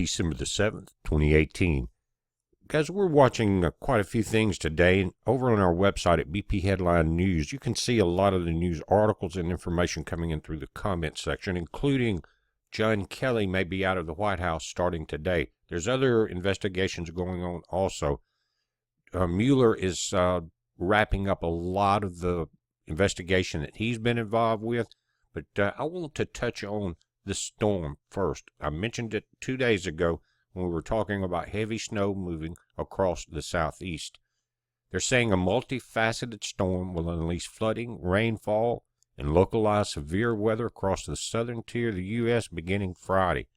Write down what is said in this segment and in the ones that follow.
December the 7th, 2018. Guys, we're watching quite a few things today. Over on our website at BP Headline News, you can see a lot of the news articles and information coming in through the comment section, including John Kelly may be out of the White House starting today. There's other investigations going on also. Mueller is wrapping up a lot of the investigation that he's been involved with, but I want to touch on the storm first. I mentioned it 2 days ago when we were talking about heavy snow moving across the southeast. They're saying a multifaceted storm will unleash flooding, rainfall, and localized severe weather across the southern tier of the U.S. beginning Friday.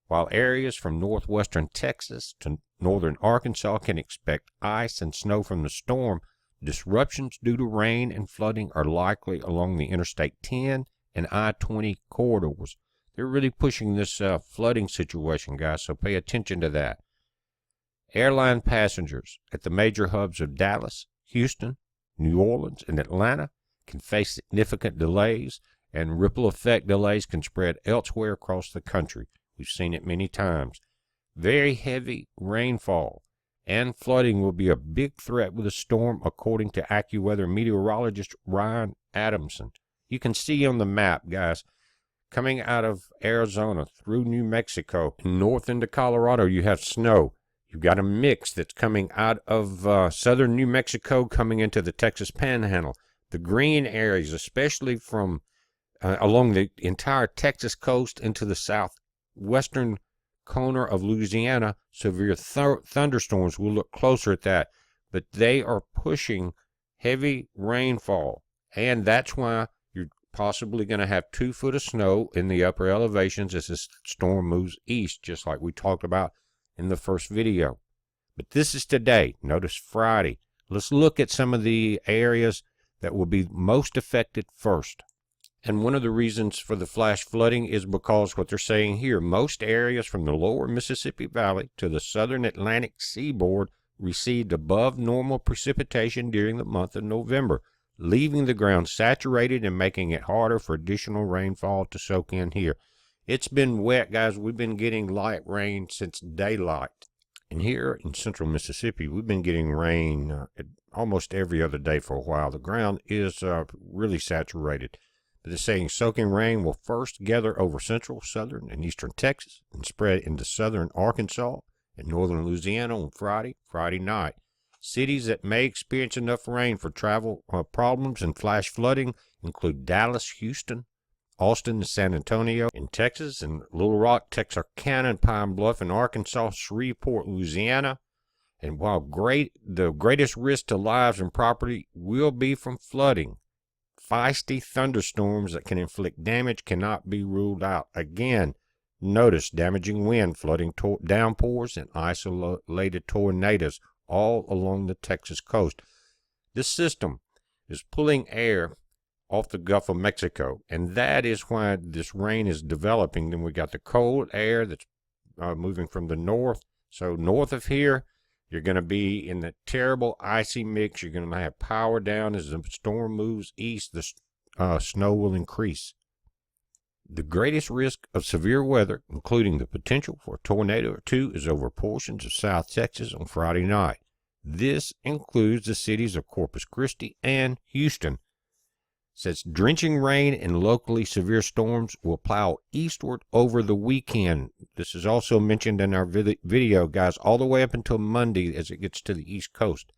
While areas from northwestern Texas to northern Arkansas can expect ice and snow from the storm, disruptions due to rain and flooding are likely along the Interstate 10 and I-20 corridors. They're really pushing this flooding situation, guys, so pay attention to that. Airline passengers at the major hubs of Dallas, Houston, New Orleans, and Atlanta can face significant delays, and ripple effect delays can spread elsewhere across the country. We've seen it many times. Very heavy rainfall and flooding will be a big threat with the storm, according to AccuWeather meteorologist Ryan Adamson. You can see on the map, guys, coming out of Arizona through New Mexico and north into Colorado, you have snow. You've got a mix that's coming out of southern New Mexico coming into the Texas Panhandle. The green areas, especially from along the entire Texas coast into the southwestern corner of Louisiana, severe thunderstorms. We'll look closer at that. But they are pushing heavy rainfall, and that's why you're possibly going to have 2 foot of snow in the upper elevations as this storm moves east, just like we talked about in the first video. But this is today. Notice Friday. Let's look at some of the areas that will be most affected first. And one of the reasons for the flash flooding is because what they're saying here, most areas from the lower Mississippi Valley to the southern Atlantic seaboard received above normal precipitation during the month of November, leaving the ground saturated and making it harder for additional rainfall to soak in here. It's been wet, guys. We've been getting light rain since daylight. And here in central Mississippi, we've been getting rain almost every other day for a while. The ground is really saturated. But they're saying soaking rain will first gather over central, southern, and eastern Texas and spread into southern Arkansas and northern Louisiana on Friday night. Cities that may experience enough rain for travel problems and flash flooding include Dallas, Houston, Austin, and San Antonio in Texas, and Little Rock, Texarkana, and Pine Bluff in Arkansas, Shreveport, Louisiana. And while the greatest risk to lives and property will be from flooding, feisty thunderstorms that can inflict damage cannot be ruled out. Again, notice damaging wind, flooding downpours, and isolated tornadoes all along the Texas coast. This system is pulling air off the Gulf of Mexico, and that is why this rain is developing. Then we got the cold air that's moving from the north. So north of here, you're going to be in the terrible icy mix. You're going to have power down as the storm moves east. The snow will increase. The greatest risk of severe weather, including the potential for a tornado or 2, is over portions of South Texas on Friday night. This includes the cities of Corpus Christi and Houston. Says drenching rain and locally severe storms will plow eastward over the weekend. This is also mentioned in our video, guys, all the way up until Monday as it gets to the East Coast.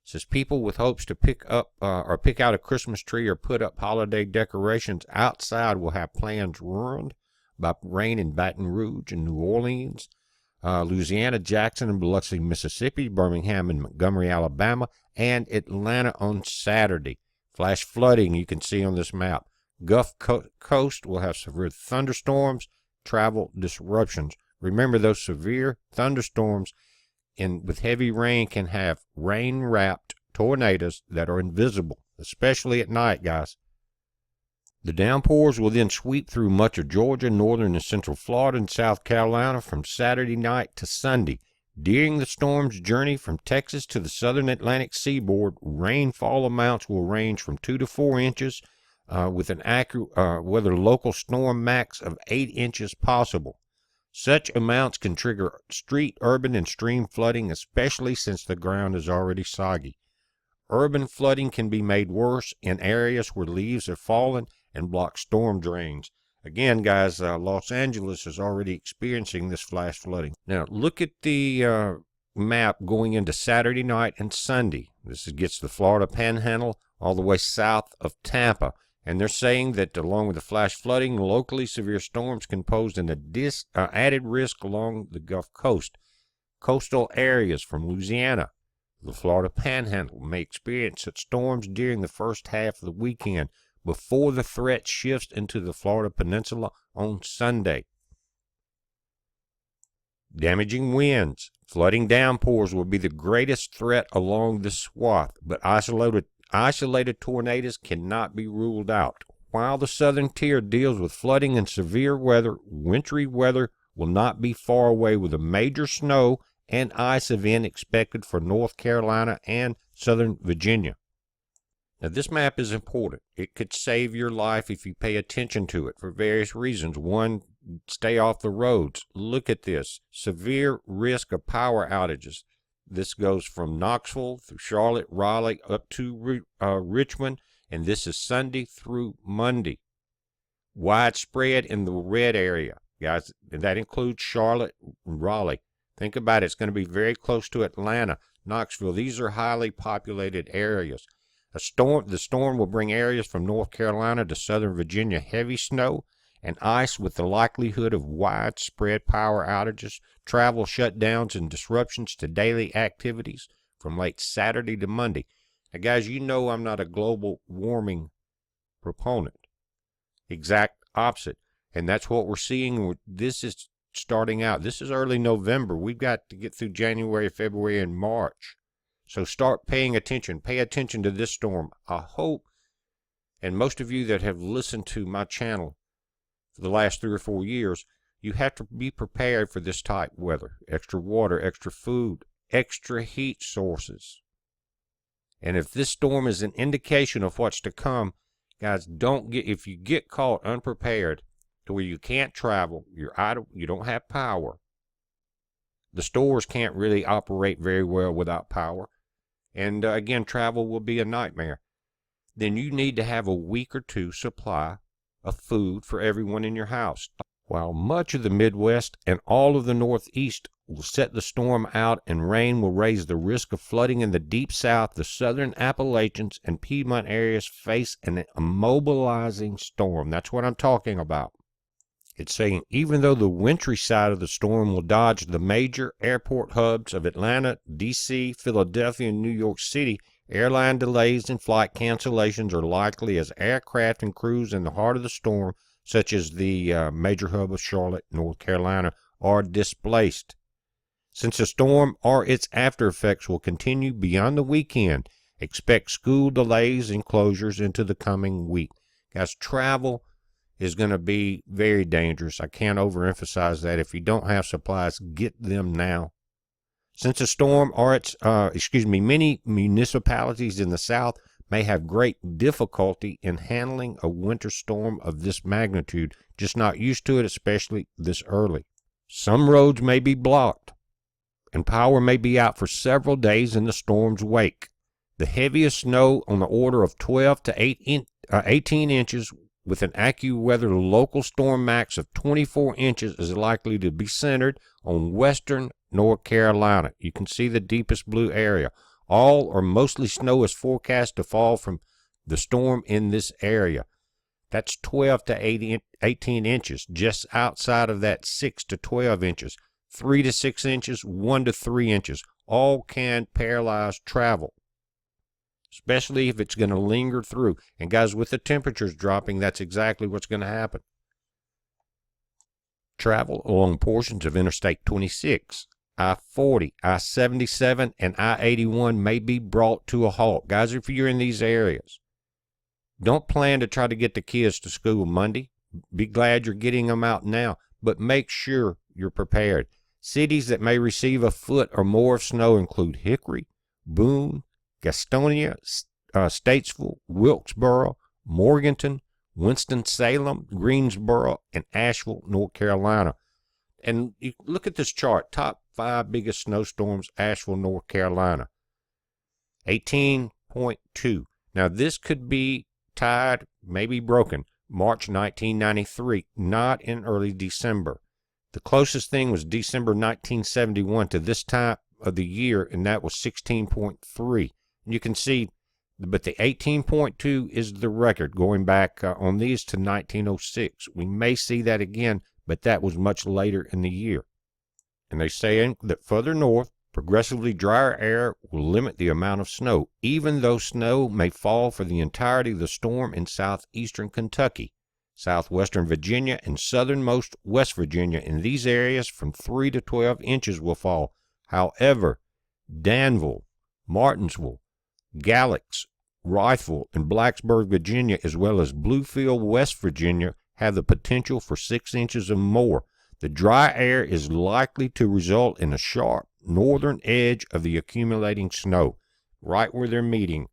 It says people with hopes to pick out a Christmas tree or put up holiday decorations outside will have plans ruined by rain in Baton Rouge and New Orleans, Louisiana, Jackson and Biloxi, Mississippi, Birmingham and Montgomery, Alabama, and Atlanta on Saturday. Flash flooding you can see on this map. Gulf Coast will have severe thunderstorms, travel disruptions. Remember, those severe thunderstorms with heavy rain can have rain-wrapped tornadoes that are invisible, especially at night, guys. The downpours will then sweep through much of Georgia, northern and central Florida, and South Carolina from Saturday night to Sunday. During the storm's journey from Texas to the southern Atlantic seaboard, rainfall amounts will range from 2 to 4 inches, with an accurate local storm max of 8 inches possible. Such amounts can trigger street, urban, and stream flooding, especially since the ground is already soggy. Urban flooding can be made worse in areas where leaves have fallen and block storm drains. Again, guys, Los Angeles is already experiencing this flash flooding. Now, look at the map going into Saturday night and Sunday. This gets the Florida Panhandle all the way south of Tampa. And they're saying that along with the flash flooding, locally severe storms can pose an added risk along the Gulf Coast. Coastal areas from Louisiana, the Florida Panhandle may experience such storms during the first half of the weekend before the threat shifts into the Florida Peninsula on Sunday. Damaging winds, flooding downpours will be the greatest threat along this swath, but isolated tornadoes cannot be ruled out. While the southern tier deals with flooding and severe weather, wintry weather will not be far away with a major snow and ice event expected for North Carolina and southern Virginia. Now, this map is important. It could save your life if you pay attention to it for various reasons. One, stay off the roads. Look at this. Severe risk of power outages. This goes from Knoxville through Charlotte, Raleigh, up to Richmond, and this is Sunday through Monday. Widespread in the red area, guys. That includes Charlotte and Raleigh. Think about it. It's going to be very close to Atlanta, Knoxville. These are highly populated areas. The storm will bring areas from North Carolina to southern Virginia heavy snow and ice with the likelihood of widespread power outages, travel shutdowns, and disruptions to daily activities from late Saturday to Monday. Now, guys, you know I'm not a global warming proponent. Exact opposite. And that's what we're seeing. This is starting out. This is early November. We've got to get through January, February, and March. So start paying attention. Pay attention to this storm. I hope, and most of you that have listened to my channel for the last 3 or 4 years, you have to be prepared for this type weather. Extra water, extra food, extra heat sources. And if this storm is an indication of what's to come, guys, if you get caught unprepared to where you can't travel, you're idle, you don't have power. The stores can't really operate very well without power. And again, travel will be a nightmare. Then you need to have a week or two supply of food for everyone in your house. While much of the Midwest and all of the Northeast will set the storm out and rain will raise the risk of flooding in the deep south, the southern Appalachians and Piedmont areas face an immobilizing storm. That's what I'm talking about. It's saying even though the wintry side of the storm will dodge the major airport hubs of Atlanta, D.C., Philadelphia, and New York City, airline delays and flight cancellations are likely as aircraft and crews in the heart of the storm, such as the major hub of Charlotte, North Carolina, are displaced. Since the storm or its after effects will continue beyond the weekend, expect school delays and closures into the coming week. Guys, travel is going to be very dangerous. I can't overemphasize that. If you don't have supplies, get them now. Since the storm or its, many municipalities in the South may have great difficulty in handling a winter storm of this magnitude, just not used to it, especially this early. Some roads may be blocked, and power may be out for several days in the storm's wake. The heaviest snow on the order of 12 to 18 inches with an AccuWeather local storm max of 24 inches is likely to be centered on western North Carolina. You can see the deepest blue area. All or mostly snow is forecast to fall from the storm in this area. That's 12 to 18 inches, just outside of that 6 to 12 inches. 3 to 6 inches, 1 to 3 inches. All can paralyze travel, especially if it's going to linger through. And guys, with the temperatures dropping, that's exactly what's going to happen. Travel along portions of Interstate 26, I-40, I-77, and I-81 may be brought to a halt. Guys, if you're in these areas, don't plan to try to get the kids to school Monday. Be glad you're getting them out now, but make sure you're prepared. Cities that may receive a foot or more of snow include Hickory, Boone, Gastonia, Statesville, Wilkesboro, Morganton, Winston-Salem, Greensboro, and Asheville, North Carolina. And you look at this chart, top 5 biggest snowstorms, Asheville, North Carolina, 18.2. Now, this could be tied, maybe broken, March 1993, not in early December. The closest thing was December 1971 to this time of the year, and that was 16.3. And you can see, but the 18.2 is the record going back on these to 1906. We may see that again, but that was much later in the year. And they're saying that further north, progressively drier air will limit the amount of snow, even though snow may fall for the entirety of the storm in southeastern Kentucky, southwestern Virginia, and southernmost West Virginia. In these areas, from 3 to 12 inches will fall. However, Danville, Martinsville, Galax, Wrightsville, and Blacksburg, Virginia, as well as Bluefield, West Virginia, have the potential for 6 inches or more. The dry air is likely to result in a sharp northern edge of the accumulating snow, right where they're meeting,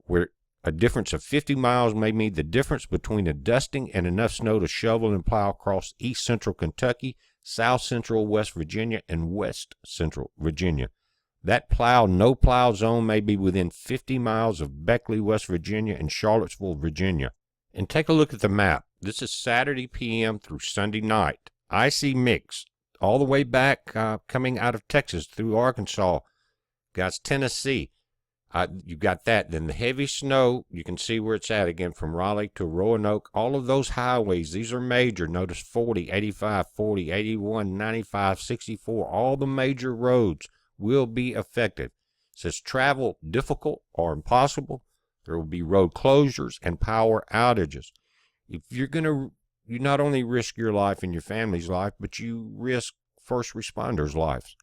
where a difference of 50 miles may mean the difference between a dusting and enough snow to shovel and plow across east central Kentucky, south central West Virginia, and west central Virginia. That plow, no plow zone may be within 50 miles of Beckley, West Virginia, and Charlottesville, Virginia. And take a look at the map. This is Saturday p.m. through Sunday night. Icy mix all the way back coming out of Texas through Arkansas. Got Tennessee. You got that. Then the heavy snow, you can see where it's at again from Raleigh to Roanoke. All of those highways, these are major. Notice 40, 85, 40, 81, 95, 64. All the major roads will be affected. It says travel difficult or impossible. There will be road closures and power outages. If you're going to, you not only risk your life and your family's life, but you risk first responders' lives.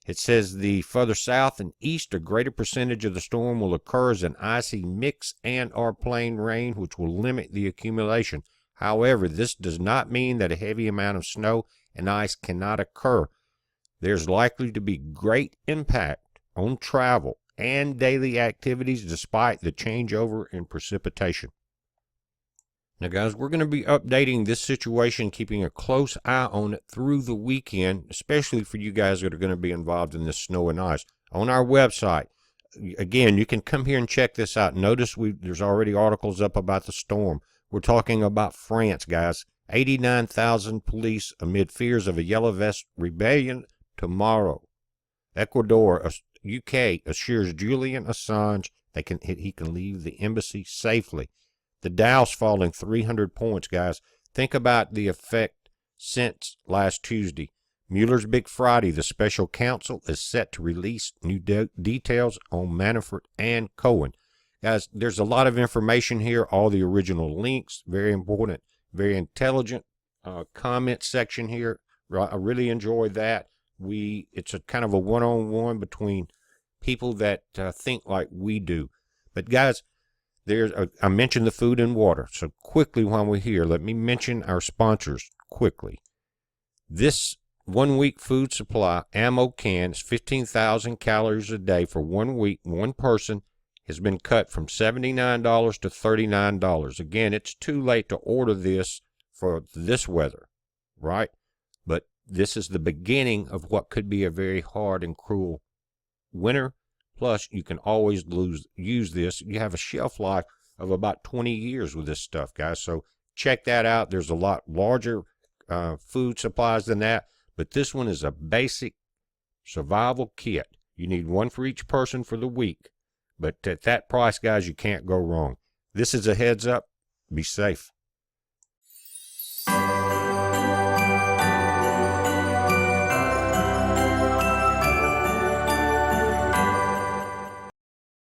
It says the further south and east, a greater percentage of the storm will occur as an icy mix and or plain rain, which will limit the accumulation. However, this does not mean that a heavy amount of snow and ice cannot occur. There's likely to be great impact on travel and daily activities despite the changeover in precipitation. Now, guys, we're going to be updating this situation, keeping a close eye on it through the weekend, especially for you guys that are going to be involved in this snow and ice. On our website, again, you can come here and check this out. Notice there's already articles up about the storm. We're talking about France, guys. 89,000 police amid fears of a Yellow Vest rebellion tomorrow. Ecuador, UK assures Julian Assange he can leave the embassy safely. The Dow's falling 300 points, guys. Think about the effect since last Tuesday. Mueller's Big Friday, the special counsel is set to release new details on Manafort and Cohen. Guys, there's a lot of information here, all the original links, very important, very intelligent comment section here. I really enjoyed that. It's a kind of a one-on-one between people that think like we do. But guys, I mentioned the food and water. So quickly while we're here, let me mention our sponsors quickly. This 1 week food supply, ammo cans, 15,000 calories a day for 1 week, one person, has been cut from $79 to $39. Again, it's too late to order this for this weather, right? But this is the beginning of what could be a very hard and cruel winter. Plus, you can always use this. You have a shelf life of about 20 years with this stuff, guys. So check that out. There's a lot larger food supplies than that. But this one is a basic survival kit. You need one for each person for the week. But at that price, guys, you can't go wrong. This is a heads up. Be safe.